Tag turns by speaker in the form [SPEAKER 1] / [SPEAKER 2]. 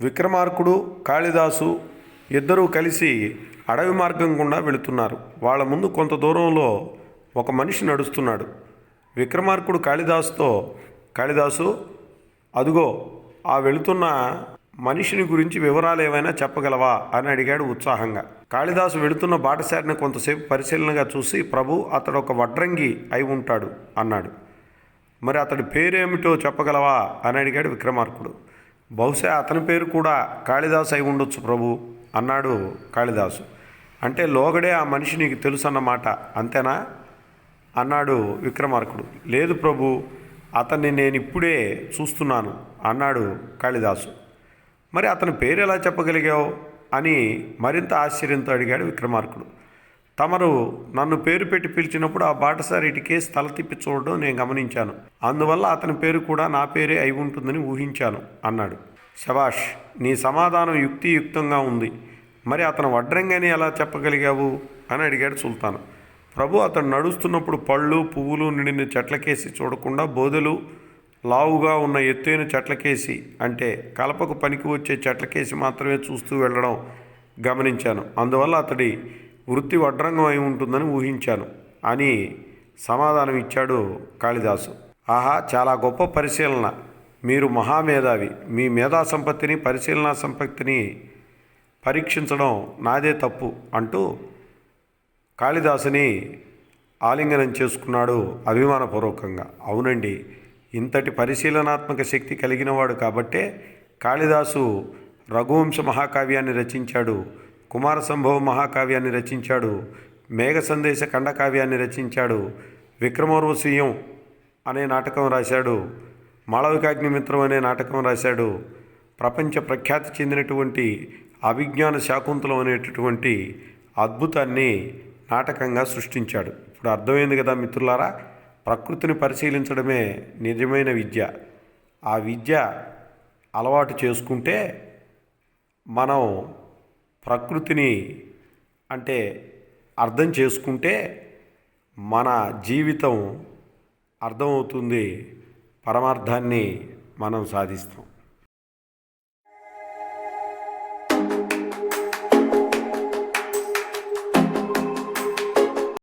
[SPEAKER 1] విక్రమార్కుడు, కాళిదాసు ఇద్దరూ కలిసి అడవి మార్గం గుండా వెళుతున్నారు. వాళ్ళ ముందు కొంత దూరంలో ఒక మనిషి నడుస్తున్నాడు. విక్రమార్కుడు కాళిదాసుతో, కాళిదాసు, అదుగో ఆ వెళుతున్న మనిషిని గురించి వివరాలు ఏమైనా చెప్పగలవా అని అడిగాడు ఉత్సాహంగా. కాళిదాసు వెళుతున్న బాటసారిని కొంతసేపు పరిశీలనగా చూసి, ప్రభు, అతడు ఒక వడ్రంగి అయి ఉంటాడు అన్నాడు. మరి అతడి పేరేమిటో చెప్పగలవా అని అడిగాడు విక్రమార్కుడు. బహుశా అతని పేరు కూడా కాళిదాసు అయి ఉండొచ్చు ప్రభు అన్నాడు కాళిదాసు. అంటే లోగడే ఆ మనిషి నీకు తెలుసు అన్నమాట, అంతేనా అన్నాడు విక్రమార్కుడు. లేదు ప్రభు, అతన్ని నేను ఇప్పుడే చూస్తున్నాను అన్నాడు కాళిదాసు. మరి అతని పేరు ఎలా చెప్పగలిగావు అని మరింత ఆశ్చర్యంతో అడిగాడు విక్రమార్కుడు. తమరు నన్ను పేరు పెట్టి పిలిచినప్పుడు ఆ బాటసారి ఇటుకేసి తల తిప్పి చూడడం నేను గమనించాను. అందువల్ల అతని పేరు కూడా నా పేరే అయి ఉంటుందని ఊహించాను అన్నాడు. శభాష్, నీ సమాధానం యుక్తియుక్తంగా ఉంది. మరి అతను వడ్రంగి అని ఎలా చెప్పగలిగావు అని అడిగాడు సుల్తాన్. ప్రభు, అతను నడుస్తున్నప్పుడు పళ్ళు పువ్వులు నిండిన చెట్లకేసి చూడకుండా బోదెలు లావుగా ఉన్న ఎత్తైన చెట్లకేసి, అంటే కలపకు పనికి వచ్చే చెట్లకేసి మాత్రమే చూస్తూ వెళ్ళడం గమనించాను. అందువల్ల అతడి వృత్తి వడ్రంగం అయి ఉంటుందని ఊహించాను అని సమాధానం ఇచ్చాడు కాళిదాసు. ఆహా, చాలా గొప్ప పరిశీలన. మీరు మహామేధావి. మీ మేధా సంపత్తిని, పరిశీలనా సంపత్తిని పరీక్షించడం నాదే తప్పు అంటూ కాళిదాసుని ఆలింగనం చేసుకున్నాడు అభిమానపూర్వకంగా. అవునండి, ఇంతటి పరిశీలనాత్మక శక్తి కలిగినవాడు కాబట్టే కాళిదాసు రఘువంశ మహాకావ్యాన్ని రచించాడు, కుమార సంభవ మహాకావ్యాన్ని రచించాడు, మేఘ సందేశ ఖండకావ్యాన్ని రచించాడు, విక్రమోర్వశీయం అనే నాటకం రాశాడు, మాళవికాగ్నిమిత్రం అనే నాటకం రాశాడు, ప్రపంచ ప్రఖ్యాతి చెందినటువంటి అభిజ్ఞాన శాకుంతలం అనేటటువంటి అద్భుతాన్ని నాటకంగా సృష్టించాడు. ఇప్పుడు అర్థమైంది కదా మిత్రులారా, ప్రకృతిని పరిశీలించడమే నిజమైన విద్య. ఆ విద్య అలవాటు చేసుకుంటే మనం ప్రకృతిని అంటే అర్థం చేసుకుంటే మన జీవితం అర్థమవుతుంది, పరమార్థాన్ని మనం సాధిస్తాం.